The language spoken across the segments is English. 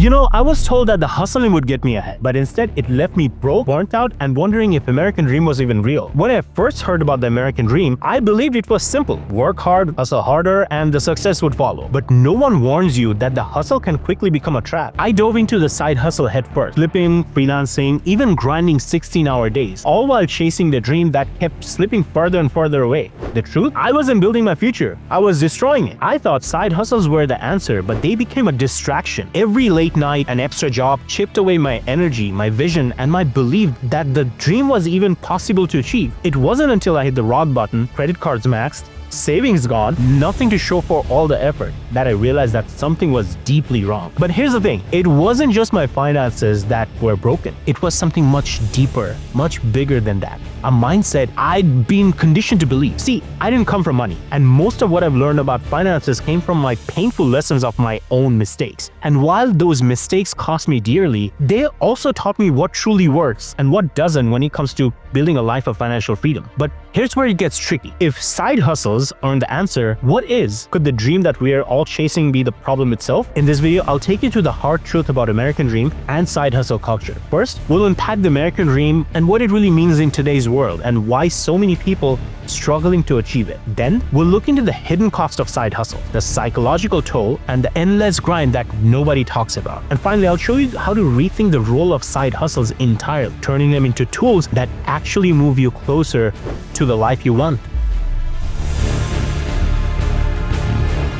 I was told that the hustling would get me ahead, but instead it left me broke, burnt out, and wondering if American dream was even real. When I first heard about the American dream, I believed it was simple. Work hard, hustle harder, and the success would follow. But no one warns you that the hustle can quickly become a trap. I dove into the side hustle head first, flipping, freelancing, even grinding 16-hour days, all while chasing the dream that kept slipping further and further away. The truth? I wasn't building my future. I was destroying it. I thought side hustles were the answer, but they became a distraction. Every late night, an extra job chipped away my energy, my vision, and my belief that the dream was even possible to achieve. It wasn't until I hit the rock button, credit cards maxed, savings gone, nothing to show for all the effort, that I realized that something was deeply wrong. But here's the thing, it wasn't just my finances that were broken. It was something much deeper, much bigger than that. A mindset I'd been conditioned to believe. See, I didn't come from money, and most of what I've learned about finances came from my painful lessons of my own mistakes. And while those mistakes cost me dearly, they also taught me what truly works and what doesn't when it comes to building a life of financial freedom. But here's where it gets tricky. If side hustles aren't the answer, what is? Could the dream that we are all chasing be the problem itself? In this video, I'll take you to the hard truth about American dream and side hustle culture. First, we'll unpack the American dream and what it really means in today's world and why so many people struggling to achieve it. Then, we'll look into the hidden cost of side hustle, the psychological toll, and the endless grind that nobody talks about. And finally, I'll show you how to rethink the role of side hustles entirely, turning them into tools that actually move you closer to the life you want.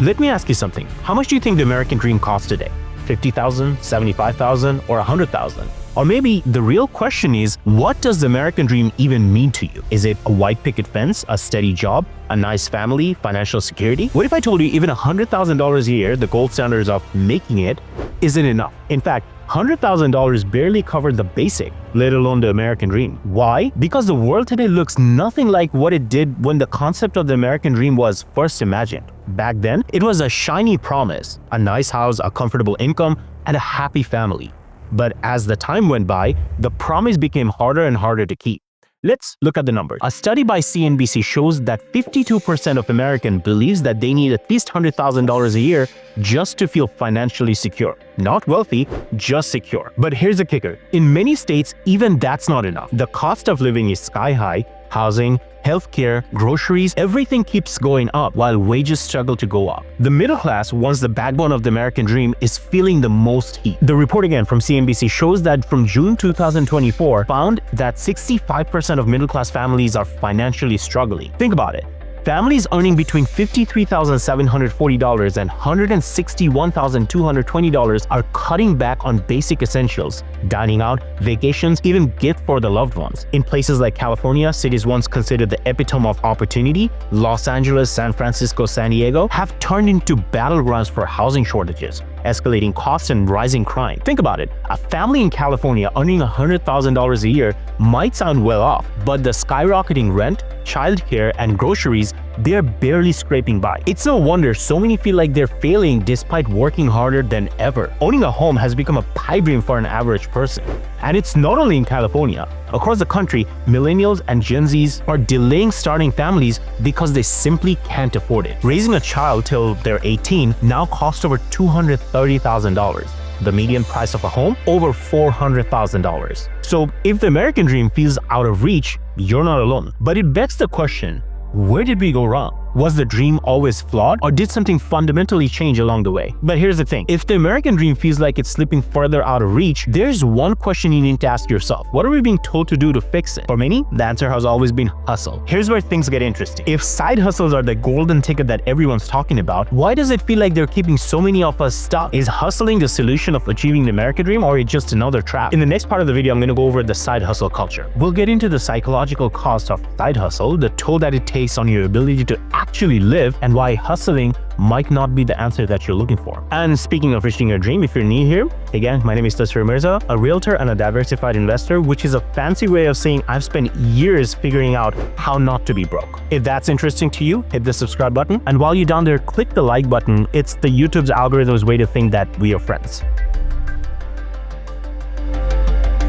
Let me ask you something. How much do you think the American dream costs today? $50,000, $75,000, or $100,000? Or maybe the real question is, what does the American dream even mean to you? Is it a white picket fence, a steady job, a nice family, financial security? What if I told you even $100,000 a year, the gold standards of making it, isn't enough? In fact, $100,000 barely covered the basic, let alone the American dream. Why? Because the world today looks nothing like what it did when the concept of the American dream was first imagined. Back then, it was a shiny promise, a nice house, a comfortable income, and a happy family. But as the time went by, the promise became harder and harder to keep. Let's look at the numbers. A study by CNBC shows that 52% of Americans believes that they need at least $100,000 a year just to feel financially secure. Not wealthy, just secure. But here's the kicker. In many states, even that's not enough. The cost of living is sky high. Housing, healthcare, groceries, everything keeps going up while wages struggle to go up. The middle class, once the backbone of the American dream, is feeling the most heat. The report again from CNBC shows that from June 2024 found that 65% of middle class families are financially struggling. Think about it. Families earning between $53,740 and $161,220 are cutting back on basic essentials, dining out, vacations, even gifts for the loved ones. In places like California, cities once considered the epitome of opportunity, Los Angeles, San Francisco, San Diego, have turned into battlegrounds for housing shortages, escalating costs, and rising crime. Think about it. A family in California earning $100,000 a year might sound well off, but the skyrocketing rent, childcare, and groceries, they're barely scraping by. It's no wonder so many feel like they're failing despite working harder than ever. Owning a home has become a pipe dream for an average person. And it's not only in California. Across the country, millennials and Gen Zs are delaying starting families because they simply can't afford it. Raising a child till they're 18 now costs over $230,000. The median price of a home, over $400,000. So if the American dream feels out of reach, you're not alone. But it begs the question, where did we go wrong? Was the dream always flawed, or did something fundamentally change along the way? But here's the thing. If the American dream feels like it's slipping further out of reach, there's one question you need to ask yourself. What are we being told to do to fix it? For many, the answer has always been hustle. Here's where things get interesting. If side hustles are the golden ticket that everyone's talking about, why does it feel like they're keeping so many of us stuck? Is hustling the solution of achieving the American dream, or is it just another trap? In the next part of the video, I'm going to go over the side hustle culture. We'll get into the psychological cost of side hustle, the toll that it takes on your ability to actually live, and why hustling might not be the answer that you're looking for. And speaking of reaching your dream, if you're new here, again, my name is Tasvir Mirza, a realtor and a diversified investor, which is a fancy way of saying I've spent years figuring out how not to be broke. If that's interesting to you, hit the subscribe button. And while you're down there, click the like button. It's the YouTube's algorithm's way to think that we are friends.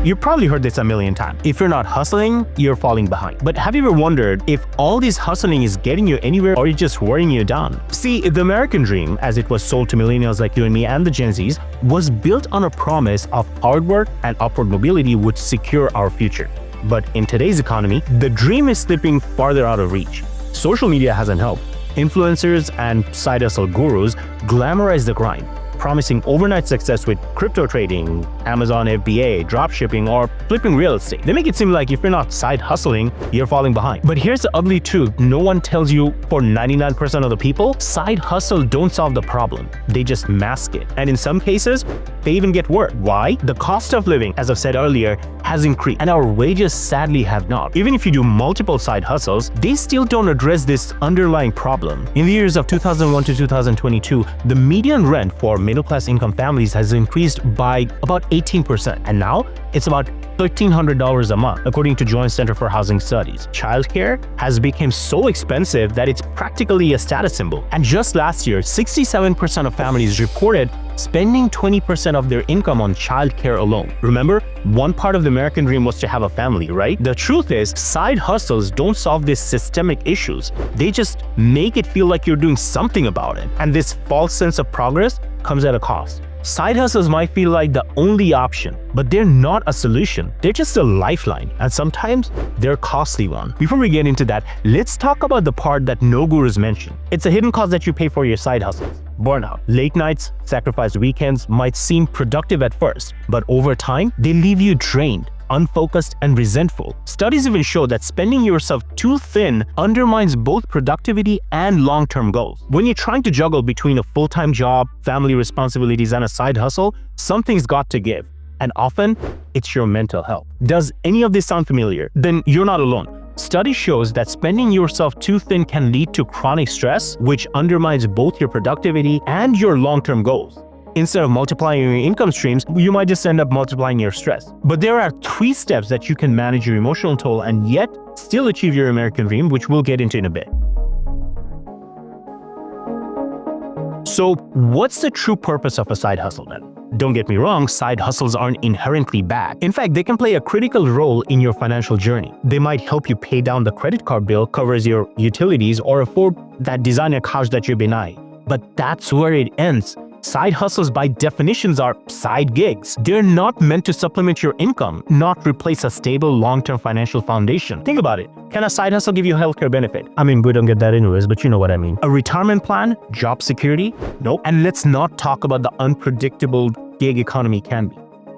You've probably heard this a million times. If you're not hustling, you're falling behind. But have you ever wondered if all this hustling is getting you anywhere or it's just wearing you down? See, the American dream, as it was sold to millennials like you and me and the Gen Zs, was built on a promise of hard work and upward mobility would secure our future. But in today's economy, the dream is slipping farther out of reach. Social media hasn't helped. Influencers and side hustle gurus glamorize the grind, promising overnight success with crypto trading, Amazon FBA, dropshipping, or flipping real estate. They make it seem like if you're not side hustling, you're falling behind. But here's the ugly truth. No one tells you for 99% of the people, side hustle don't solve the problem. They just mask it. And in some cases, they even get worse. Why? The cost of living, as I've said earlier, has increased and our wages sadly have not. Even if you do multiple side hustles, they still don't address this underlying problem. In the years of 2001 to 2022, the median rent for middle-class income families has increased by about 18%, and now it's about $1,300 a month, according to Joint Center for Housing Studies. Childcare has become so expensive that it's practically a status symbol. And just last year, 67% of families reported spending 20% of their income on childcare alone. Remember, one part of the American dream was to have a family, right? The truth is, side hustles don't solve these systemic issues. They just make it feel like you're doing something about it. And this false sense of progress comes at a cost. Side hustles might feel like the only option, but they're not a solution. They're just a lifeline, and sometimes they're a costly one. Before we get into that, let's talk about the part that no gurus mention. It's a hidden cost that you pay for your side hustles. Burnout. Late nights, sacrificed weekends might seem productive at first, but over time, they leave you drained, unfocused, and resentful. Studies even show that spending yourself too thin undermines both productivity and long-term goals. When you're trying to juggle between a full-time job, family responsibilities, and a side hustle, something's got to give. And often, it's your mental health. Does any of this sound familiar? Then you're not alone. Study shows that spending yourself too thin can lead to chronic stress, which undermines both your productivity and your long-term goals. Instead of multiplying your income streams, you might just end up multiplying your stress. But there are 3 steps that you can manage your emotional toll and yet still achieve your American dream, which we'll get into in a bit. So, what's the true purpose of a side hustle then? Don't get me wrong, side hustles aren't inherently bad. In fact, they can play a critical role in your financial journey. They might help you pay down the credit card bill, covers your utilities, or afford that designer couch that you've been eyeing. But that's where it ends. Side hustles by definitions are side gigs. They're not meant to supplement your income, not replace a stable long-term financial foundation. Think about it. Can a side hustle give you a healthcare benefit? I mean, we don't get that anyways, but you know what I mean. A retirement plan? Job security? Nope. And let's not talk about the unpredictable gig economy can be.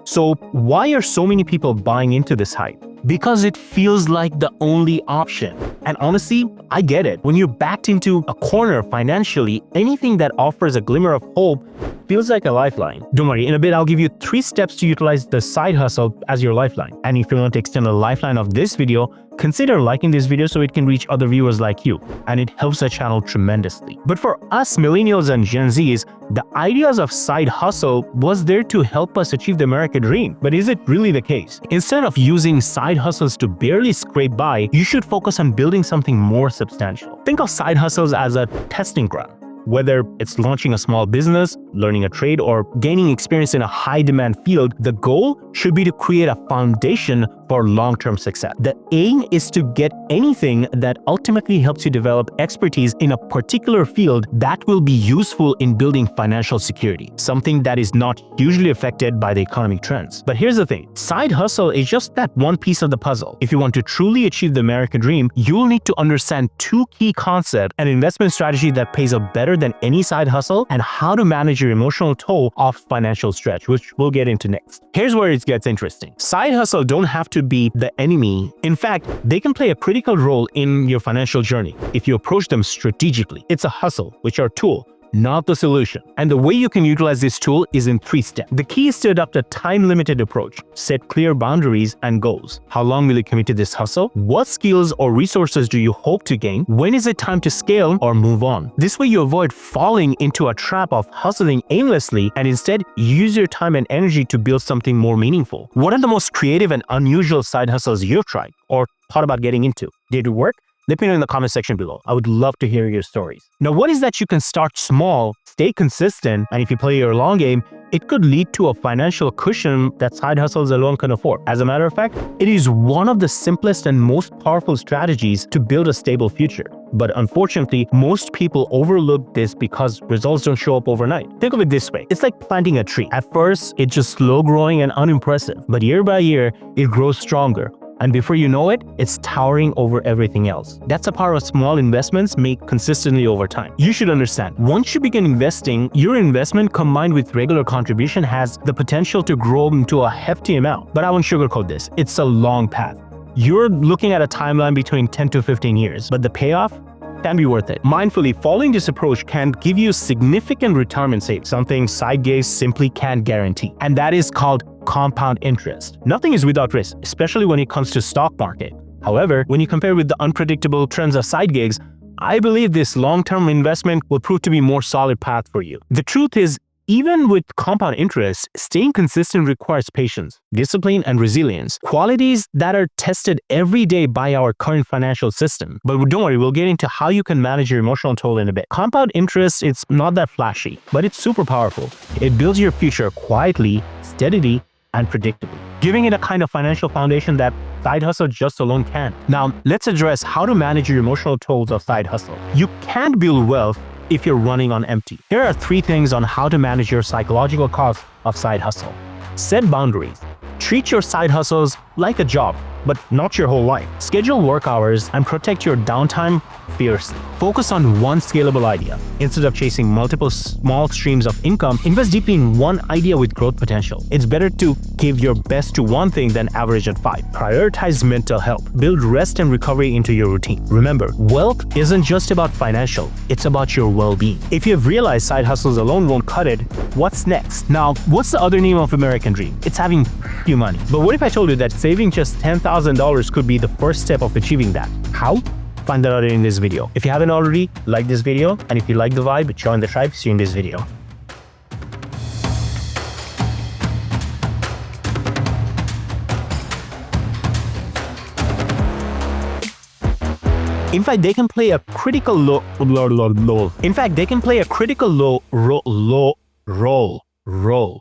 So why are so many people buying into this hype? Because it feels like the only option. And honestly, I get it. When you're backed into a corner financially, anything that offers a glimmer of hope feels like a lifeline. Don't worry, in a bit I'll give you 3 steps to utilize the side hustle as your lifeline. And if you want to extend the lifeline of this video, consider liking this video so it can reach other viewers like you, and it helps the channel tremendously. But for us millennials and Gen Zs, the ideas of side hustle was there to help us achieve the American dream. But is it really the case? Instead of using side hustles to barely scrape by, you should focus on building something more substantial. Think of side hustles as a testing ground. Whether it's launching a small business, learning a trade, or gaining experience in a high-demand field, the goal should be to create a foundation for long-term success. The aim is to get anything that ultimately helps you develop expertise in a particular field that will be useful in building financial security, something that is not hugely affected by the economic trends. But here's the thing, side hustle is just that one piece of the puzzle. If you want to truly achieve the American dream, you'll need to understand 2 key concepts: an investment strategy that pays out better than any side hustle, and how to manage your emotional toll of financial stretch, which we'll get into next. Here's where it gets interesting. Side hustle don't have to be the enemy. In fact, they can play a critical role in your financial journey if you approach them strategically. It's a hustle, which are a tool, not the solution. And the way you can utilize this tool is in 3 steps. The key is to adopt a time-limited approach. Set clear boundaries and goals. How long will you commit to this hustle? What skills or resources do you hope to gain? When is it time to scale or move on? This way you avoid falling into a trap of hustling aimlessly and instead use your time and energy to build something more meaningful. What are the most creative and unusual side hustles you've tried or thought about getting into? Did it work? Let me know in the comment section below. I would love to hear your stories. Now, what is that you can start small, stay consistent, and if you play your long game, it could lead to a financial cushion that side hustles alone can afford. As a matter of fact, it is one of the simplest and most powerful strategies to build a stable future. But unfortunately, most people overlook this because results don't show up overnight. Think of it this way. It's like planting a tree. At first, it's just slow growing and unimpressive. But year by year, it grows stronger. And before you know it, it's towering over everything else. That's the power of small investments made consistently over time. You should understand, once you begin investing, your investment combined with regular contribution has the potential to grow into a hefty amount. But I won't sugarcoat this. It's a long path. You're looking at a timeline between 10 to 15 years, but the payoff can be worth it. Mindfully, following this approach can give you significant retirement savings, something side gigs simply can't guarantee. And that is called compound interest. Nothing is without risk, especially when it comes to stock market. However, when you compare with the unpredictable trends of side gigs, I believe this long-term investment will prove to be a more solid path for you. The truth is, even with compound interest, staying consistent requires patience, discipline, and resilience, qualities that are tested every day by our current financial system. But don't worry, we'll get into how you can manage your emotional toll in a bit. Compound interest, it's not that flashy, but it's super powerful. It builds your future quietly, steadily, and predictably, giving it a kind of financial foundation that side hustle just alone can't. Now, let's address how to manage your emotional tolls of side hustle. You can't build wealth if you're running on empty. Here are 3 things on how to manage your psychological cost of side hustle. Set boundaries. Treat your side hustles like a job, but not your whole life. Schedule work hours and protect your downtime fiercely. Focus on one scalable idea. Instead of chasing multiple small streams of income, invest deeply in one idea with growth potential. It's better to give your best to one thing than average at 5. Prioritize mental health. Build rest and recovery into your routine. Remember, wealth isn't just about financial, it's about your well-being. If you have realized side hustles alone won't cut it, what's next? Now, what's the other name of American dream? It's having money. But what if I told you that saving just $10,000 could be the first step of achieving that? How? Find that out in this video. If you haven't already, like this video, and if you like the vibe, join the tribe. See you in this video. In fact, they can play a critical role